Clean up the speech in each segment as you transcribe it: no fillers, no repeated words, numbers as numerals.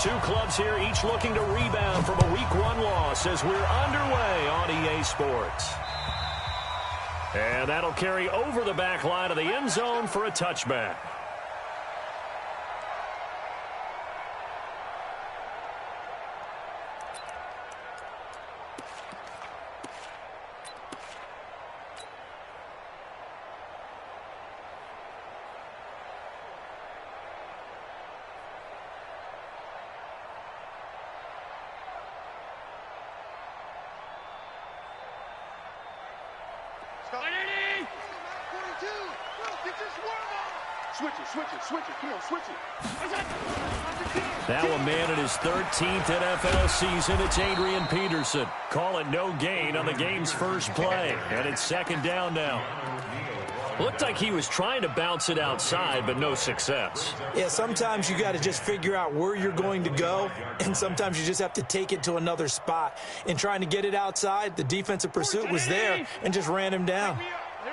two clubs here, each looking to rebound from a Week 1 loss as we're underway on EA Sports. And that'll carry over the back line of the end zone for a touchback. Switch it. Come on, switch it. Now a man in his 13th NFL season. It's Adrian Peterson. Call it no gain on the game's first play. And it's second down now. Looked like he was trying to bounce it outside, but no success. Yeah, sometimes you got to just figure out where you're going to go, and sometimes you just have to take it to another spot. In trying to get it outside, the defensive pursuit was there and just ran him down.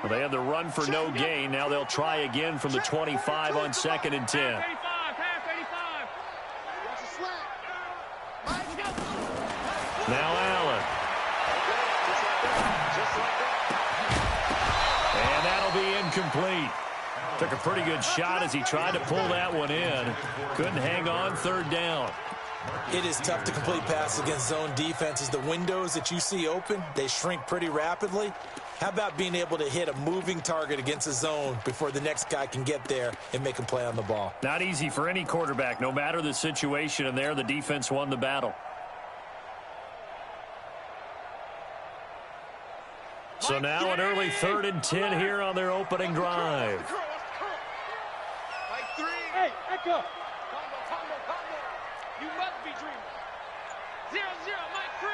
Well, they had the run for no gain. Now they'll try again from the 25 on 2nd and 10. Now Allen. And that'll be incomplete. Took a pretty good shot as he tried to pull that one in. Couldn't hang on, third down. It is tough to complete passes against zone defenses. The windows that you see open, they shrink pretty rapidly. How about being able to hit a moving target against a zone before the next guy can get there and make a play on the ball? Not easy for any quarterback, no matter the situation, and there the defense won the battle. So now an early 3rd and 10 here on their opening drive. Hey, Echo. Combo. You must be dreaming. 0-0, Mike 3.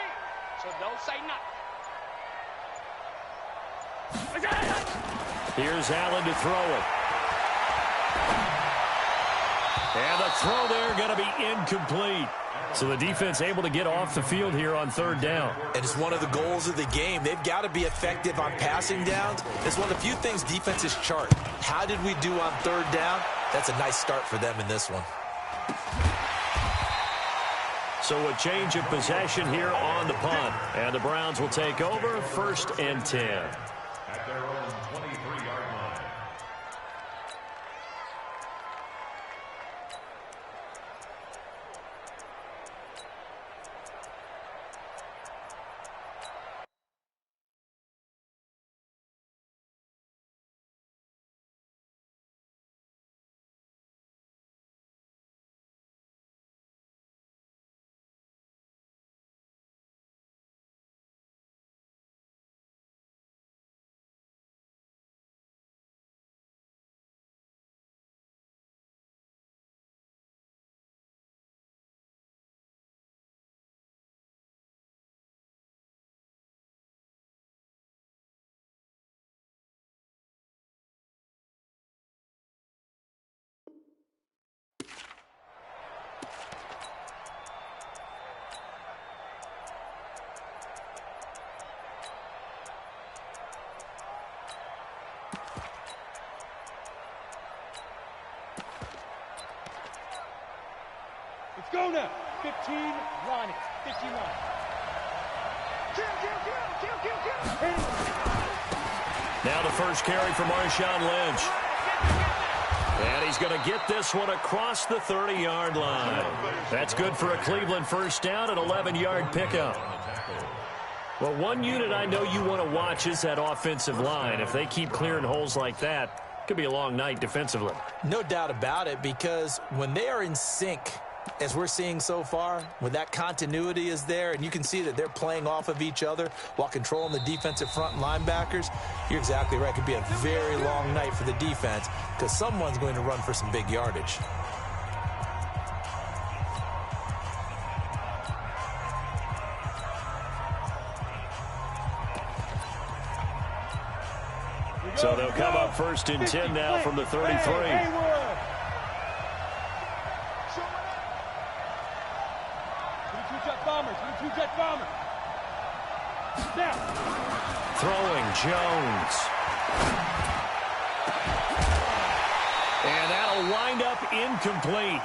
So don't say nothing. Here's Allen to throw it. And the throw there going to be incomplete. So the defense able to get off the field here on 3rd down. And it's one of the goals of the game. They've got to be effective on passing downs. It's one of the few things defenses chart. How did we do on 3rd down? That's a nice start for them in this one. So a change of possession here on the punt. And the Browns will take over 1st and 10. At their own 23-yard line. Let's go now. 15, line it. 15 line. Kill. Now the first carry for Marshawn Lynch. And he's going to get this one across the 30-yard line. That's good for a Cleveland first down, an 11-yard pickup. Well, one unit I know you want to watch is that offensive line. If they keep clearing holes like that, it could be a long night defensively. No doubt about it, because when they are in sync, as we're seeing so far, when that continuity is there and you can see that they're playing off of each other while controlling the defensive front linebackers, you're exactly right. It could be a very long night for the defense because someone's going to run for some big yardage. So they'll come up 1st and 10 now from the 33. Throwing Jones. And that'll wind up incomplete.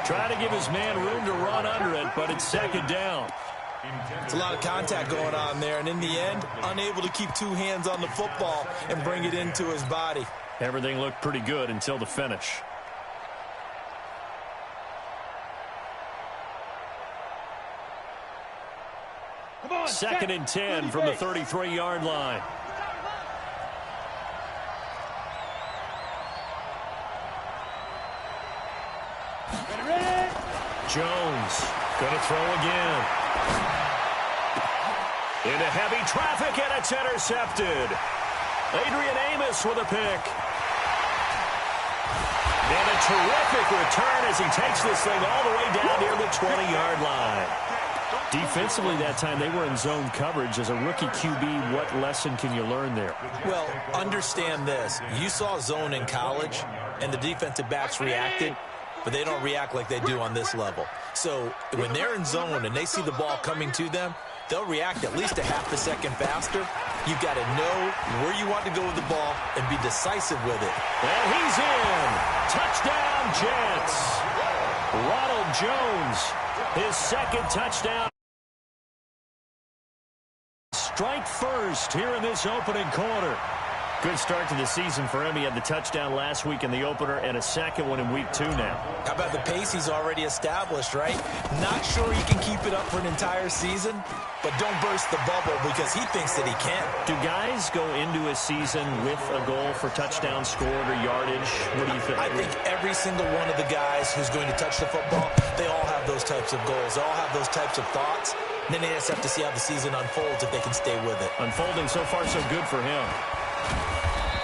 Try to give his man room to run under it, but it's second down. It's a lot of contact going on there, and in the end, unable to keep two hands on the football and bring it into his body. Everything looked pretty good until the finish. Second and 10 from the 33-yard line. Jones going to throw again. Into heavy traffic, and it's intercepted. Adrian Amos with a pick. And a terrific return as he takes this thing all the way down near the 20-yard line. Defensively that time, they were in zone coverage. As a rookie QB, what lesson can you learn there? Well, understand this. You saw zone in college, and the defensive backs reacted, but they don't react like they do on this level. So when they're in zone and they see the ball coming to them, they'll react at least a half a second faster. You've got to know where you want to go with the ball and be decisive with it. And he's in. Touchdown, Jets. Ronald Jones, his second touchdown. Strike first here in this opening quarter. Good start to the season for him. He had the touchdown last week in the opener and a second one in week 2 now. How about the pace he's already established, right? Not sure he can keep it up for an entire season, but don't burst the bubble because he thinks that he can. Do guys go into a season with a goal for touchdown scored or yardage? What do you think? I think every single one of the guys who's going to touch the football, they all have those types of goals. They all have those types of thoughts. And then they just have to see how the season unfolds if they can stay with it. Unfolding so far so good for him.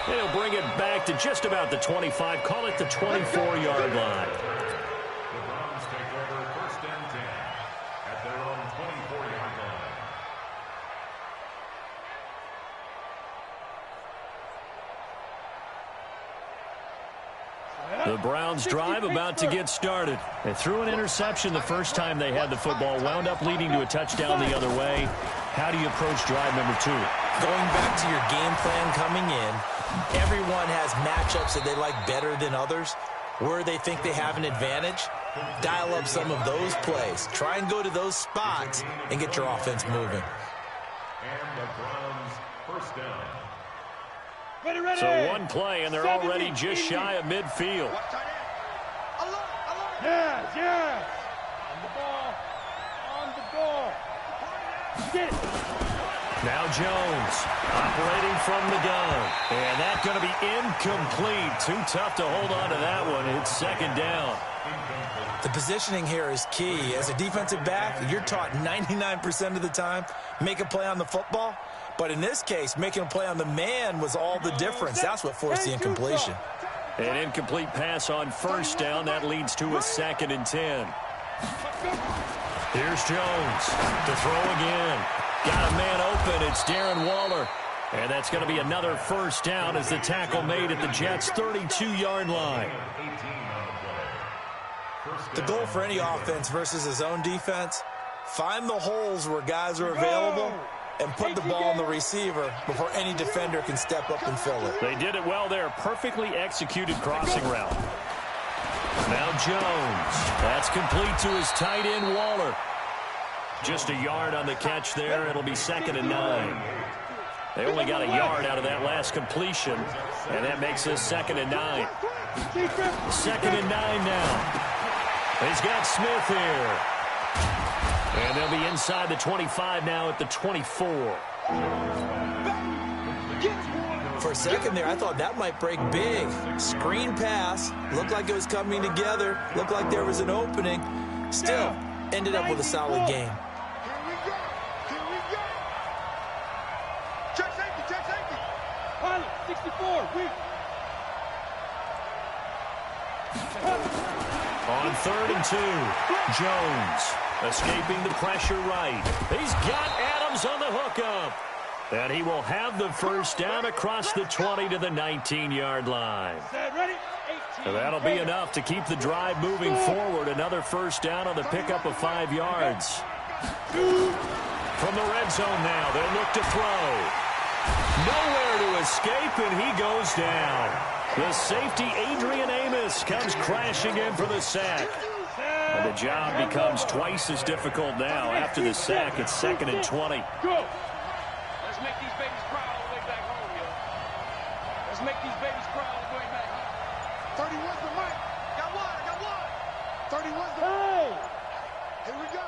He'll bring it back to just about the 25. Call it the 24-yard line. The Browns take over first and 10 at their own 24-yard line. The Browns drive about to get started. They threw an interception the first time they had the football, wound up leading to a touchdown the other way. How do you approach drive number 2? Going back to your game plan coming in, everyone has matchups that they like better than others. Where they think they have an advantage, dial up some of those plays. Try and go to those spots and get your offense moving. And the Browns first down. Ready. So one play, and they're already just shy of midfield. Yes. On the ball. Get it. Now Jones operating from the gun. And that's going to be incomplete. Too tough to hold on to that one. It's second down. The positioning here is key. As a defensive back, you're taught 99% of the time, make a play on the football. But in this case, making a play on the man was all the difference. That's what forced the incompletion. An incomplete pass on first down. That leads to a second and 10. Here's Jones to throw again. Got a man open. It's Darren Waller. And that's going to be another first down as the tackle made at the Jets' 32-yard line. The goal for any offense versus his own defense, find the holes where guys are available and put the ball on the receiver before any defender can step up and fill it. They did it well there. Perfectly executed crossing route. Now Jones. That's complete to his tight end, Waller. Just a yard on the catch there. It'll be second and 9. They only got a yard out of that last completion, and that makes this second and 9. Second and 9 now. He's got Smith here. And they'll be inside the 25 now at the 24. For a second there, I thought that might break big. Screen pass. Looked like it was coming together. Looked like there was an opening. Still, ended up with a solid game. Here we go. Check safety. Pilot, 64, weak. On 3rd and 2, Jones escaping the pressure right. He's got Adams on the hookup. And he will have the first down across the 20 to the 19-yard line. Ready? So that'll be enough to keep the drive moving forward. Another first down on the pickup of 5 yards. From the red zone now, they'll look to throw. Nowhere to escape, and he goes down. The safety, Adrian Amos, comes crashing in for the sack. And the job becomes twice as difficult now. After the sack, it's 2nd and 20. Go. Let's make these babies cry all the way back home, yo. Let's make these babies cry all the way back home. 31's the mic. Got one, I got one. 31's the Hey! Here we go.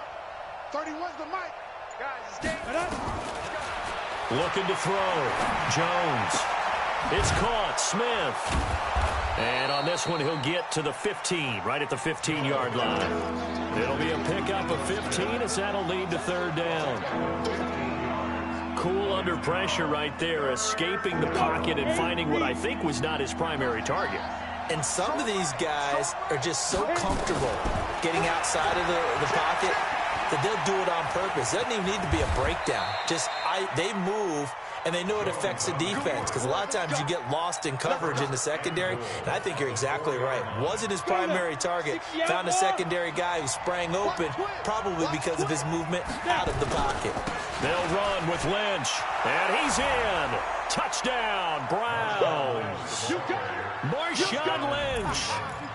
31's the mic. Guys, it's game. Looking to throw. Jones. It's caught. Smith. And on this one, he'll get to the 15, right at the 15-yard line. It'll be a pickup of 15 as that'll lead to 3rd down. Cool under pressure right there, escaping the pocket and finding what I think was not his primary target. And some of these guys are just so comfortable getting outside of the pocket that they'll do it on purpose. It doesn't even need to be a breakdown. They move, and they know it affects the defense because a lot of times you get lost in coverage in the secondary, and I think you're exactly right. Wasn't his primary target. Found a secondary guy who sprang open, probably because of his movement out of the pocket. They'll run with Lynch, and he's in. Touchdown, Browns. Marshawn Lynch,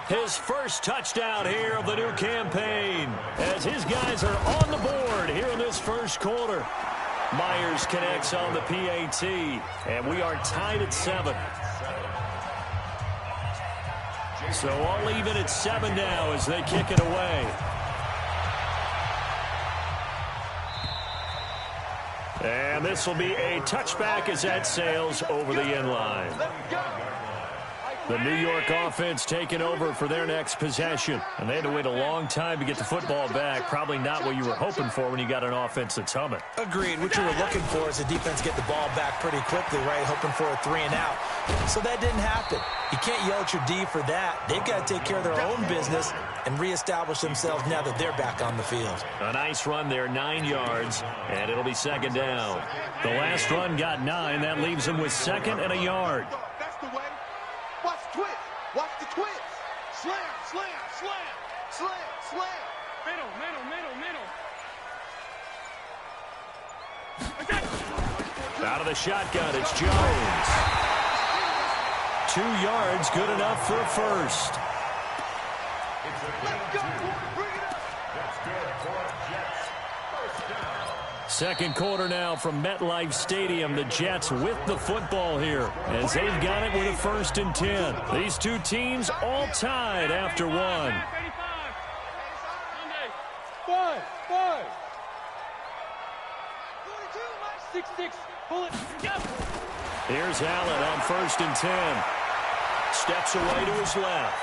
his first touchdown here of the new campaign, as his guys are on the board here in this first quarter. Myers connects on the PAT, and we are tied at 7. So all even at 7 now as they kick it away. And this will be a touchback as that sails over the end line. The New York offense taking over for their next possession. And they had to wait a long time to get the football back. Probably not what you were hoping for when you got an offense that's humming. Agreed. What you were looking for is the defense get the ball back pretty quickly, right? Hoping for a 3 and out. So that didn't happen. You can't yell at your D for that. They've got to take care of their own business and reestablish themselves now that they're back on the field. A nice run there, 9 yards, and it'll be 2nd down. The last run got 9. That leaves them with 2nd and a yard. That's the way. Watch the twist. Watch the twist. Slam, slam, slam, slam, slam. Middle, middle, middle, middle. Out of the shotgun, it's Jones. 2 yards, good enough for a first. Let's go. Bring it up. That's good for Jets. First down. Second quarter now from MetLife Stadium. The Jets with the football here as they've got it with a 1st and 10. These two teams all tied after 1. 5. 6-6. Pull it. Go. Here's Allen on 1st and 10. Steps away to his left.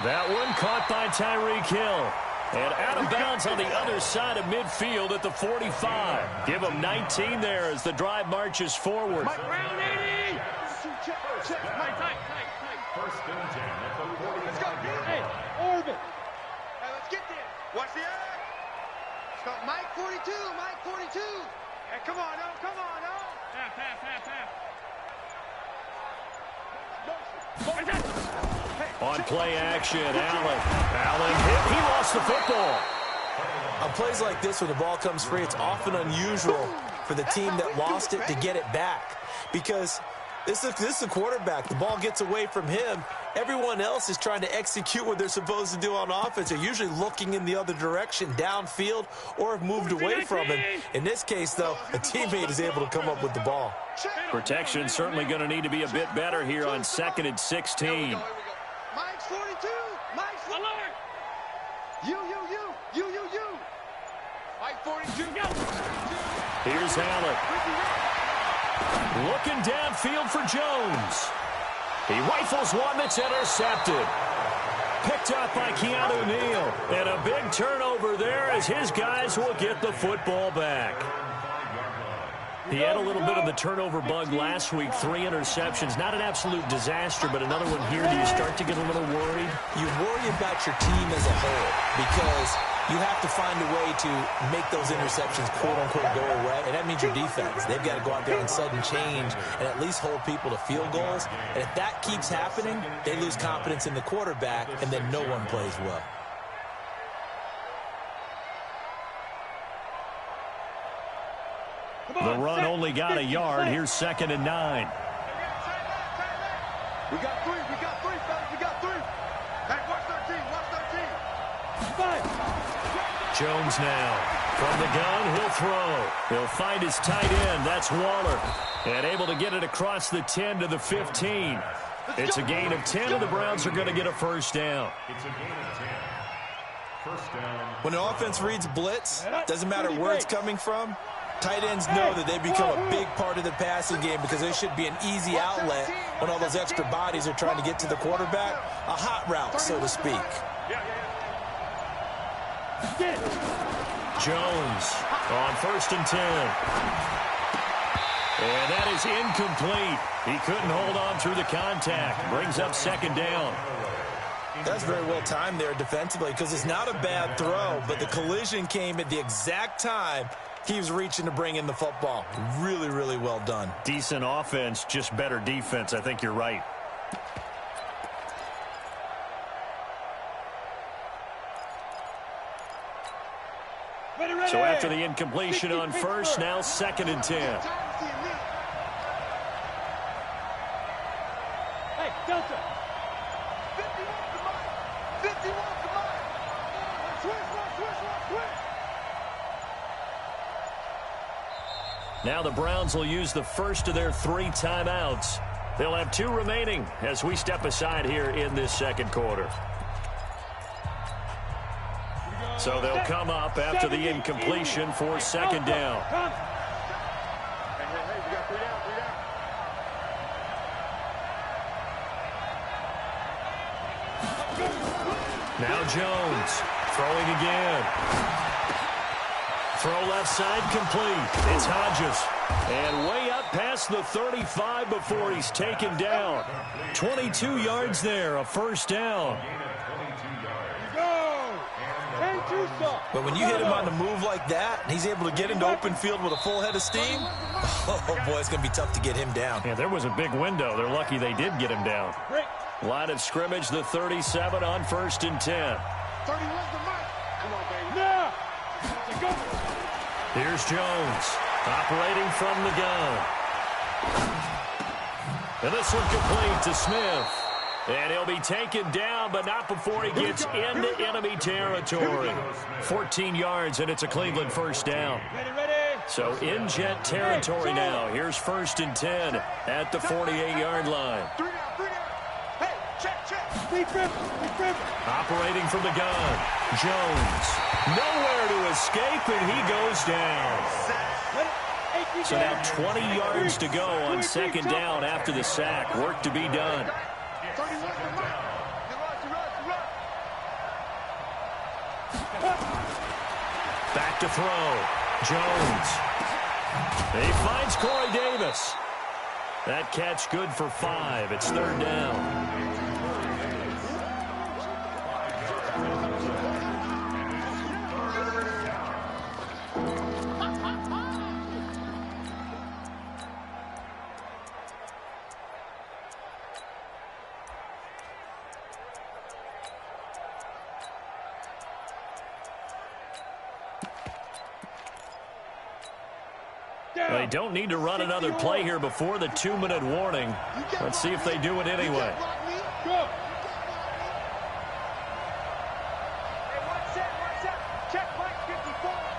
That one caught by Tyreek Hill. And out of bounds on the other side of midfield at the 45. Give him 19 there as the drive marches forward. Round 80. Check, check. Tight. First and 10 at the 45. Let's go. Hey, orbit. Hey, let's get there. Watch the eye. Let's go. Mike 42. Mike 42. Hey, come on, no. Come on, no. On play action, Allen hit. He lost the football. On plays like this, when the ball comes free, it's often unusual for the team that lost it to get it back. Because this is a quarterback. The ball gets away from him. Everyone else is trying to execute what they're supposed to do on offense. They're usually looking in the other direction, downfield, or have moved away from him. In this case, though, a teammate is able to come up with the ball. Protection certainly going to need to be a bit better here on 2nd and 16. Mike's 42. Mike's 42. Alert. You. Mike 42. Go. Here's Allen. Looking downfield for Jones. He rifles one that's intercepted. Picked up by Keanu Neal. And a big turnover there as his guys will get the football back. He had a little bit of the turnover bug last week. 3 interceptions. Not an absolute disaster, but another one here. Do you start to get a little worried? You worry about your team as a whole because you have to find a way to make those interceptions, quote-unquote, go away. And that means your defense. They've got to go out there and sudden change and at least hold people to field goals. And if that keeps happening, they lose confidence in the quarterback, and then no one plays well. The run only got a yard. Here's 2nd and 9. We got 3, fellas. We got 3. Hey, watch 13. Jones now. From the gun, he'll throw. He'll find his tight end. That's Waller. And able to get it across the 10 to the 15. It's a gain of 10, and the Browns are going to get a first down. It's a gain of 10. First down. When an offense reads blitz, doesn't matter where it's coming from, tight ends know that they become a big part of the passing game because they should be an easy outlet when all those extra bodies are trying to get to the quarterback. A hot route, so to speak. Jones on 1st and 10. And that is incomplete. He couldn't hold on through the contact. Brings up 2nd down. That's very well timed there defensively because it's not a bad throw, but the collision came at the exact time he was reaching to bring in the football. Really, really well done. Decent offense, just better defense. I think you're right. So after the incompletion on 1st, now 2nd and 10. Hey, Delta. 51 to mine. Switch. Now the Browns will use the first of their 3 timeouts. They'll have 2 remaining as we step aside here in this 2nd quarter. So they'll come up after the incompletion for 2nd down. Hey, we got 3 down. Now Jones throwing again. Throw left side complete. It's Hodges. And way up past the 35 before he's taken down. 22 yards there, a first down. But when you hit him on the move like that, and he's able to get into open field with a full head of steam, oh boy, it's going to be tough to get him down. Yeah, there was a big window. They're lucky they did get him down. Line of scrimmage, the 37 on 1st and 10. 31's the mic. Come on, baby. Now. Here's Jones, operating from the gun. And this one complete to Smith. And he'll be taken down, but not before he gets into enemy territory. 14 yards, and it's a Cleveland first down. So in Jet territory now. Here's 1st and 10 at the 48-yard line. 3 down. Hey, check. Operating from the gun. Jones. Nowhere to escape, and he goes down. So now 20 yards to go on 2nd down after the sack. Work to be done. 31's the mic. Back to throw. Jones. He finds Corey Davis. That catch good for 5. It's 3rd down. They don't need to run another play here before the 2-minute warning. Let's see if they do it anyway. Go.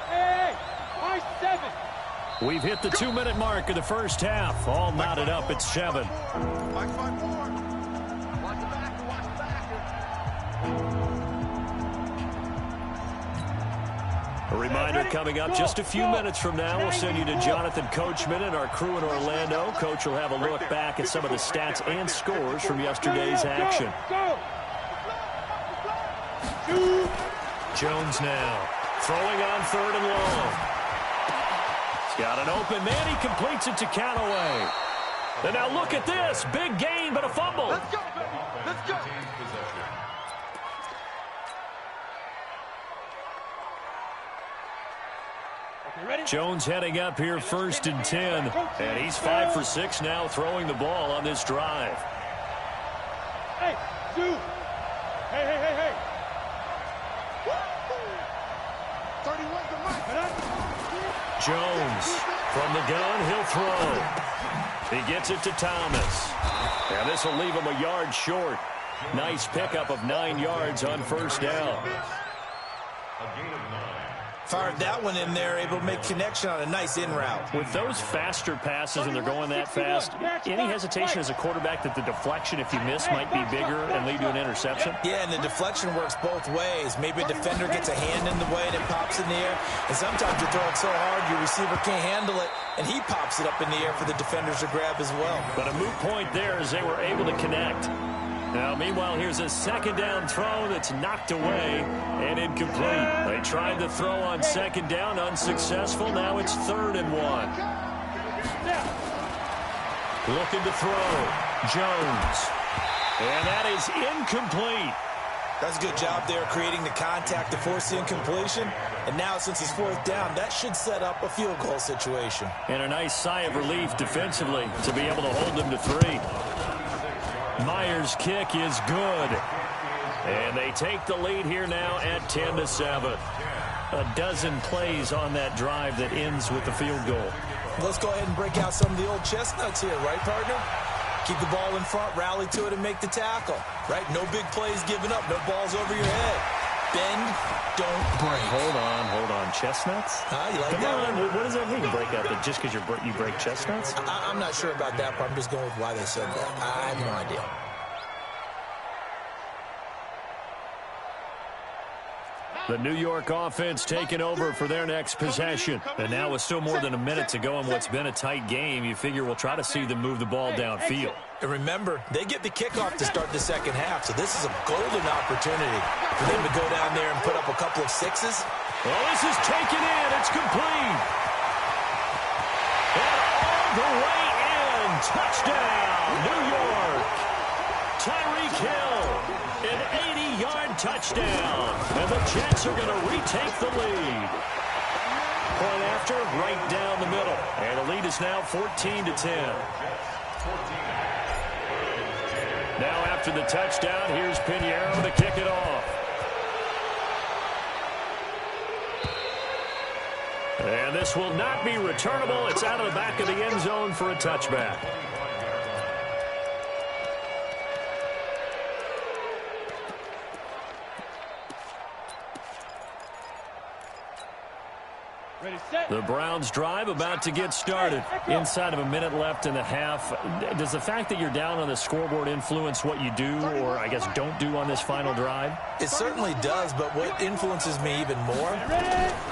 Hey, my 7. We've hit the 2-minute mark of the first half. All knotted up at 7. Mike 5-4. Watch the backer. A reminder coming up just a few minutes from now, we'll send you to Jonathan Coachman and our crew in Orlando. Coach will have a look back at some of the stats and scores from yesterday's action. Jones now throwing on 3rd and long. He's got an open man. He completes it to Callaway. And now look at this. Big gain, but a fumble. Let's go, baby. Let's go. Jones heading up here 1st and 10. And he's 5 for 6 now throwing the ball on this drive. Hey, dude. Hey. 31's the mic. Jones from the gun, he'll throw. He gets it to Thomas. And this will leave him a yard short. Nice pickup of 9 yards on 1st down. A gain of 9. Fired that one in there, able to make connection on a nice in route. With those faster passes and they're going that fast, any hesitation as a quarterback that the deflection, if you miss, might be bigger and lead to an interception? Yeah, and the deflection works both ways. Maybe a defender gets a hand in the way and it pops in the air. And sometimes you throw it so hard your receiver can't handle it, and he pops it up in the air for the defenders to grab as well. But a moot point there as they were able to connect. Now, meanwhile, here's a second down throw that's knocked away and incomplete. They tried to throw on second down, unsuccessful. Now it's 3rd and 1. Looking to throw. Jones. And that is incomplete. That's a good job there creating the contact to force the incompletion. And now, since it's 4th down, that should set up a field goal situation. And a nice sigh of relief defensively to be able to hold them to 3. Myers' kick is good. And they take the lead here now at 10-7. A dozen plays on that drive that ends with the field goal. Let's go ahead and break out some of the old chestnuts here, right, partner? Keep the ball in front, rally to it, and make the tackle, right? No big plays given up, no balls over your head. Bend, don't break. Hold on. Chestnuts? You like Come that on. one? What does that mean, break out? That just because you break chestnuts? I'm not sure about that, but I'm just going with why they said that. I have no idea. The New York offense taking over for their next possession. And now with still more than a minute to go in what's been a tight game, you figure we'll try to see them move the ball downfield. And remember, they get the kickoff to start the second half, so this is a golden opportunity for them to go down there and put up a couple of sixes. Well, this is taken in. It's complete. And all the way in. Touchdown, New York. Tyreek Hill, an 80-yard touchdown. And the Jets are going to retake the lead. Point after, right down the middle. And the lead is now 14-10. Now after the touchdown, here's Pinheiro to kick it off. And this will not be returnable. It's out of the back of the end zone for a touchback. The Browns drive about to get started. Inside of a minute left in the half. Does the fact that you're down on the scoreboard influence what you do, or I guess don't do on this final drive? It certainly does, but what influences me even more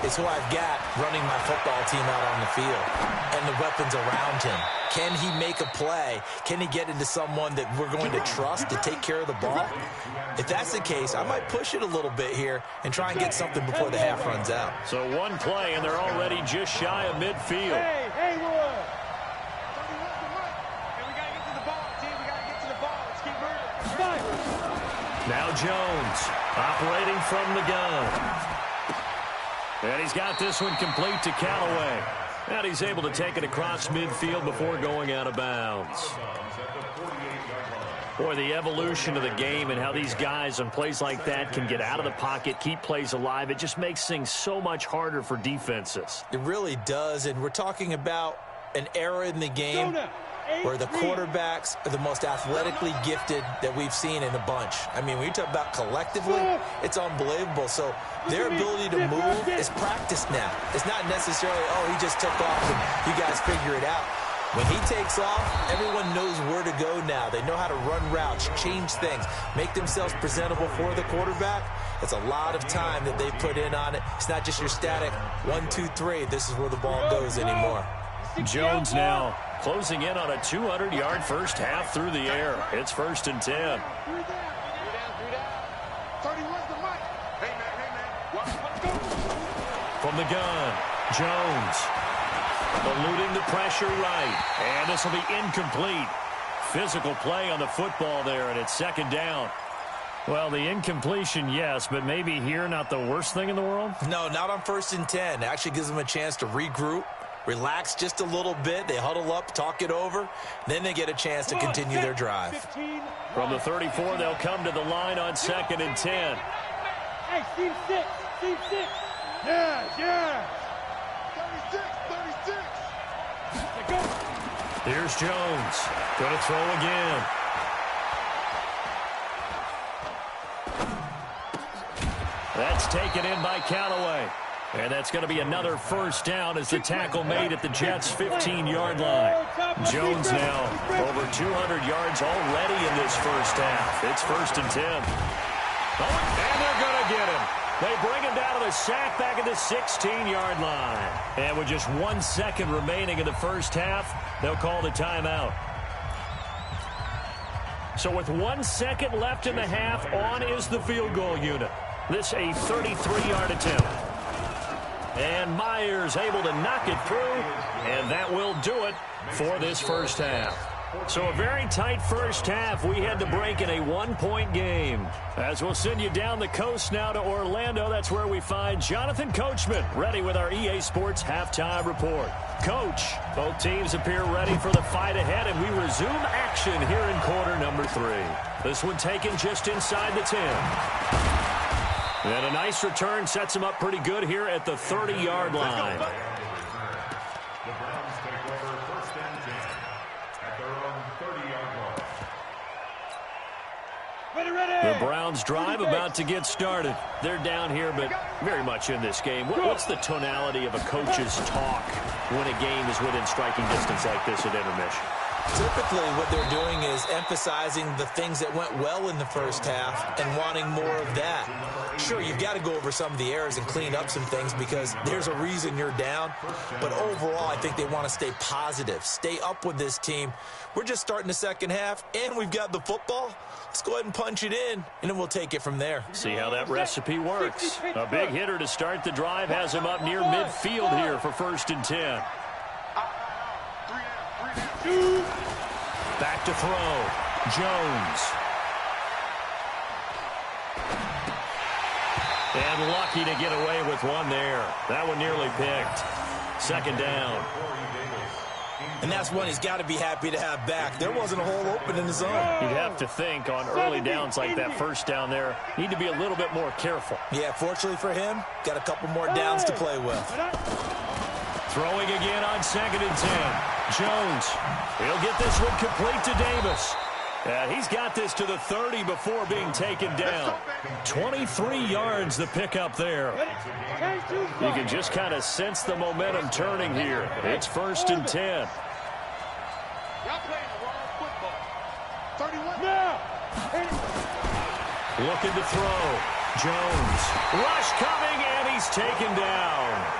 is who I've got running my football team out on the field and the weapons around him. Can he make a play? Can he get into someone that we're going to trust to take care of the ball? If that's the case, I might push it a little bit here and try and get something before the half runs out. So one play, and they're already just shy of midfield. Hey, Wood. Hey, we got to get to the ball, team. We got to get to the ball. Let's keep moving. Now Jones operating from the gun. And he's got this one complete to Callaway. And he's able to take it across midfield before going out of bounds. Boy, the evolution of the game and how these guys on plays like that can get out of the pocket, keep plays alive, it just makes things so much harder for defenses. It really does, and we're talking about an era in the game where the quarterbacks are the most athletically gifted that we've seen in a bunch. I mean, when you talk about collectively, it's unbelievable. So their ability to move is practiced now. It's not necessarily, oh, he just took off and you guys figure it out. When he takes off, everyone knows where to go now. They know how to run routes, change things, make themselves presentable for the quarterback. It's a lot of time that they put in on it. It's not just your static 1, 2, 3. This is where the ball goes anymore. Jones now closing in on a 200-yard first half through the air. It's 1st and 10. From the gun, Jones eluding the pressure right. And this will be incomplete. Physical play on the football there, and it's 2nd down. Well, the incompletion, yes, but maybe here not the worst thing in the world? No, not on 1st and 10. It actually gives them a chance to regroup, relax just a little bit. They huddle up, talk it over. Then they get a chance to continue their drive. From the 34, they'll come to the line on 2nd and 10. Hey, Steve 6. Steve 6. Yeah. 36. Here's Jones. Going to throw again. That's It's taken in by Callaway. And that's going to be another first down as the tackle made at the Jets' 15-yard line. Jones now over 200 yards already in this first half. It's 1st and 10. Oh, and they're going to get him. They bring him down to the sack back at the 16-yard line. And with just 1 second remaining in the first half, they'll call the timeout. So with 1 second left in the half, on is the field goal unit. This a 33-yard attempt. And Myers able to knock it through, and that will do it for this first half. So a very tight first half. We had to break in a 1-point game. As we'll send you down the coast now to Orlando, that's where we find Jonathan Coachman ready with our EA Sports halftime report. Coach, both teams appear ready for the fight ahead, and we resume action here in quarter number 3. This one taken just inside the 10. And a nice return sets him up pretty good here at the 30-yard line. The Browns take over 1st and 10 at their own 30-yard line. The Browns drive about to get started. They're down here, but very much in this game. What's the tonality of a coach's talk when a game is within striking distance like this at intermission? Typically, what they're doing is emphasizing the things that went well in the first half and wanting more of that. Sure, you've got to go over some of the errors and clean up some things because there's a reason you're down. But overall, I think they want to stay positive, stay up with this team. We're just starting the second half, and we've got the football. Let's go ahead and punch it in, and then we'll take it from there. See how that recipe works. A big hitter to start the drive has him up near midfield here for 1st and 10. Back to throw. Jones. And lucky to get away with one there. That one nearly picked. 2nd down. And that's one he's got to be happy to have back. There wasn't a hole open in the zone. You'd have to think on early downs like that first down there, need to be a little bit more careful. Yeah, fortunately for him, got a couple more downs to play with. Throwing again on 2nd and 10. Jones, he'll get this one complete to Davis. He's got this to the 30 before being taken down. 23 yards the pickup there. You can just kind of sense the momentum turning here. It's 1st and 10. Y'all playing the wrong football. 31 now. Looking to throw. Jones. Rush coming, and he's taken down.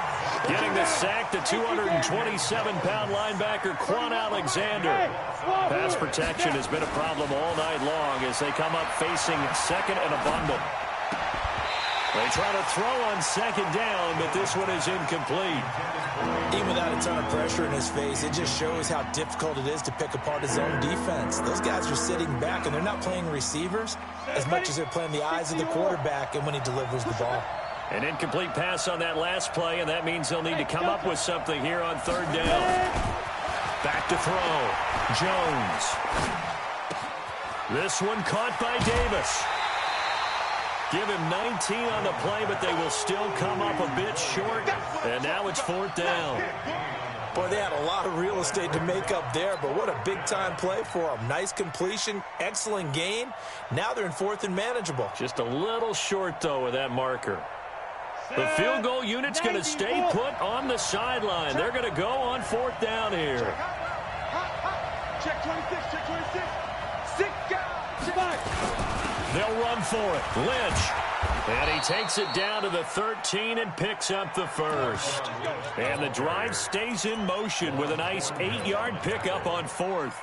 Getting the sack, the 227-pound linebacker, Quan Alexander. Pass protection has been a problem all night long as they come up facing 2nd and a bundle. They try to throw on 2nd down, but this one is incomplete. Even without a ton of pressure in his face, it just shows how difficult it is to pick apart his own defense. Those guys are sitting back, and they're not playing receivers as much as they're playing the eyes of the quarterback and when he delivers the ball. An incomplete pass on that last play, and that means they'll need to come up with something here on 3rd down. Back to throw. Jones. This one caught by Davis. Give him 19 on the play, but they will still come up a bit short. And now it's 4th down. Boy, they had a lot of real estate to make up there, but what a big-time play for them. Nice completion, excellent gain. Now they're in 4th and manageable. Just a little short, though, with that marker. The field goal unit's going to stay put on the sideline. They're going to go on 4th down here. Check 26, check 26. 6 guys. They'll run for it. Lynch. And he takes it down to the 13 and picks up the 1st. And the drive stays in motion with a nice 8-yard pickup on 4th.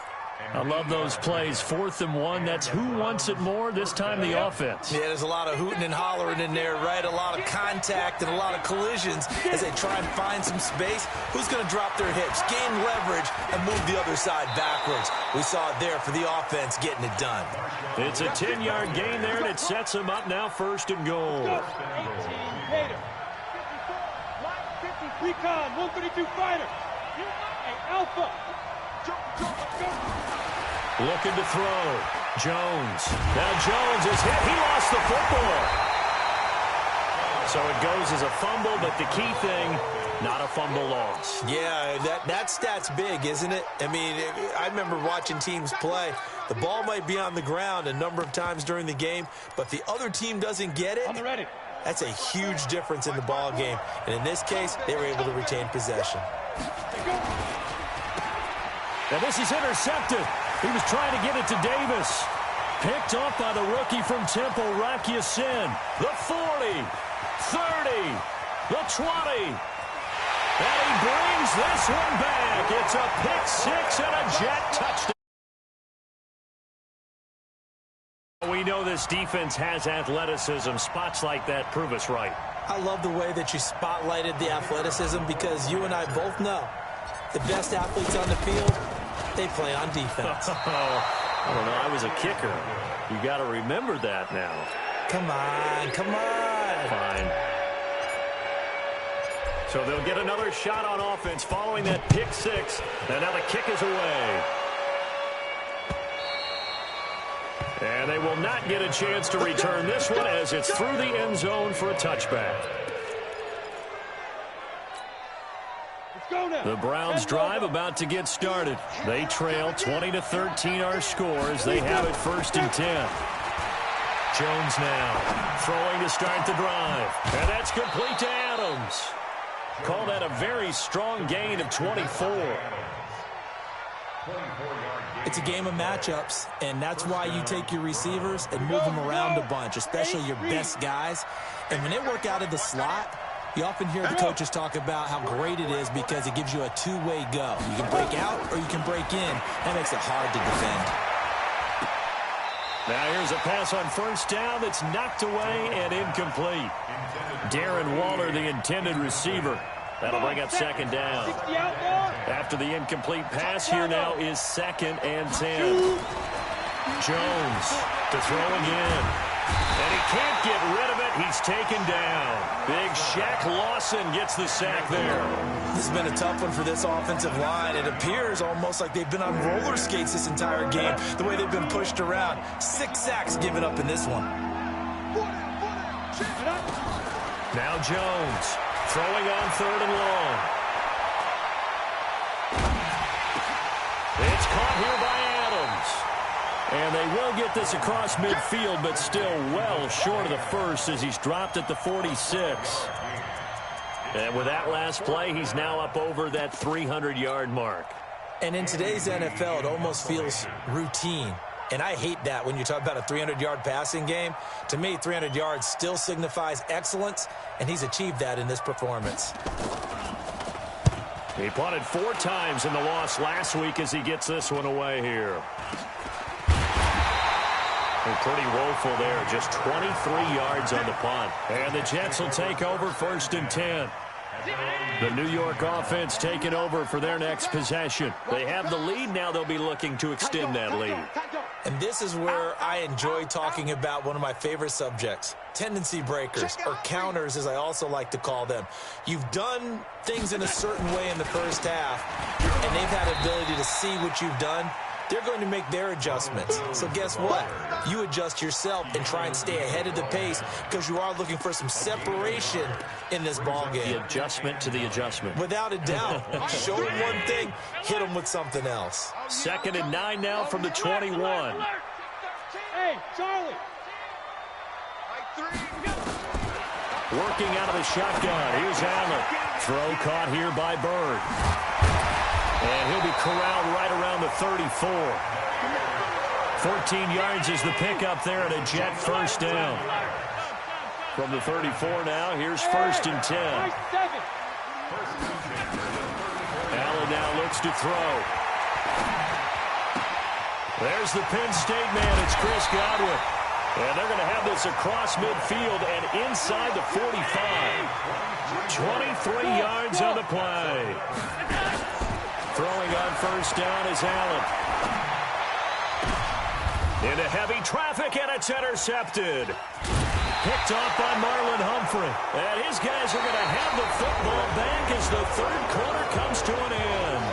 I love those plays. 4th and 1. That's who wants it more, this time the offense. Yeah, there's a lot of hooting and hollering in there, right? A lot of contact and a lot of collisions as they try and find some space. Who's going to drop their hips, gain leverage, and move the other side backwards? We saw it there for the offense getting it done. It's a 10-yard gain there, and it sets them up now 1st and goal. 18 Hater. 50 Recon, 132 Fighter. Hey, Alpha. Looking to throw. Jones. Now Jones is hit. He lost the football. So it goes as a fumble, but the key thing, not a fumble loss. Yeah, that stat's big, isn't it? I mean, I remember watching teams play. The ball might be on the ground a number of times during the game, but the other team doesn't get it. On the ready. That's a huge difference in the ball game. And in this case, they were able to retain possession. And this is intercepted. He was trying to get it to Davis. Picked off by the rookie from Temple, Rocky Sin. The 40, 30, the 20. And he brings this one back. It's a pick six and a Jet touchdown. We know this defense has athleticism. Spots like that prove us right. I love the way that you spotlighted the athleticism because you and I both know the best athletes on the field, they play on defense. I don't know. I was a kicker. You got to remember that now. Come on, come on. Fine. So they'll get another shot on offense following that pick six. And now the kick is away. And they will not get a chance to return this one as it's through the end zone for a touchback. The Browns drive about to get started. They trail 20-13 our scores. They have it 1st and 10. Jones now throwing to start the drive. And that's complete to Adams. Call that a very strong gain of 24. It's a game of matchups, and that's why you take your receivers and move them around a bunch, especially your best guys. And when they work out of the slot, you often hear the coaches talk about how great it is because it gives you a two-way go. You can break out or you can break in. That makes it hard to defend. Now here's a pass on 1st down that's knocked away and incomplete. Darren Waller, the intended receiver. That'll bring up 2nd down. After the incomplete pass, here now is 2nd and 10. Jones to throw again. And he can't get rid of it. He's taken down. Big Shaq Lawson gets the sack there. This has been a tough one for this offensive line. It appears almost like they've been on roller skates this entire game, the way they've been pushed around. 6 sacks given up in this one. Now Jones throwing on 3rd and long. It's caught here by Adams. And they will get this across midfield, but still well short of the first as he's dropped at the 46. And with that last play, he's now up over that 300-yard mark. And in today's NFL, it almost feels routine. And I hate that when you talk about a 300-yard passing game. To me, 300 yards still signifies excellence, and he's achieved that in this performance. He punted 4 times in the loss last week as he gets this one away here. They're pretty woeful there. Just 23 yards on the punt. And the Jets will take over 1st and 10. The New York offense taking over for their next possession. They have the lead. Now they'll be looking to extend that lead. And this is where I enjoy talking about one of my favorite subjects, tendency breakers, or counters as I also like to call them. You've done things in a certain way in the first half, and they've had the ability to see what you've done. They're going to make their adjustments. So guess what? You adjust yourself and try and stay ahead of the pace because you are looking for some separation in this ball game. The adjustment to the adjustment. Without a doubt. Show them one thing, hit them with something else. 2nd and 9 now from the 21. Hey, Charlie. Working out of the shotgun. Here's Allen. Throw caught here by Bird. And he'll be corralled right around the 34. 14 yards is the pickup there at a Jet 1st down. From the 34 now, here's 1st and 10. Allen now looks to throw. There's the Penn State man. It's Chris Godwin. And they're going to have this across midfield and inside the 45. 23 yards on the play. Throwing on 1st down is Allen. Into heavy traffic, and it's intercepted. Picked off by Marlon Humphrey. And his guys are going to have the football back as the 3rd quarter comes to an end.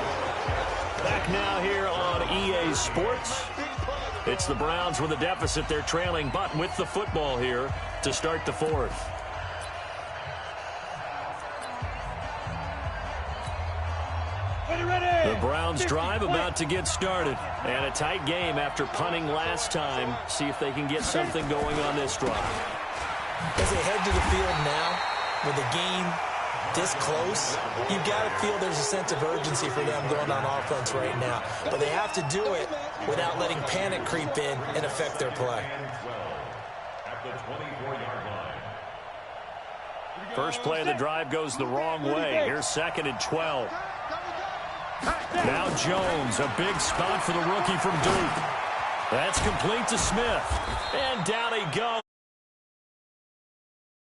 Back now here on EA Sports. It's the Browns with a deficit. They're trailing, but with the football here to start the 4th. The Browns drive about to get started. And a tight game after punting last time. See if they can get something going on this drive. As they head to the field now, with the game this close, you've got to feel there's a sense of urgency for them going on offense right now. But they have to do it without letting panic creep in and affect their play. At the 24-yard line. First play of the drive goes the wrong way. Here's 2nd and 12. Now Jones, a big spot for the rookie from Duke. That's complete to Smith. And down he goes.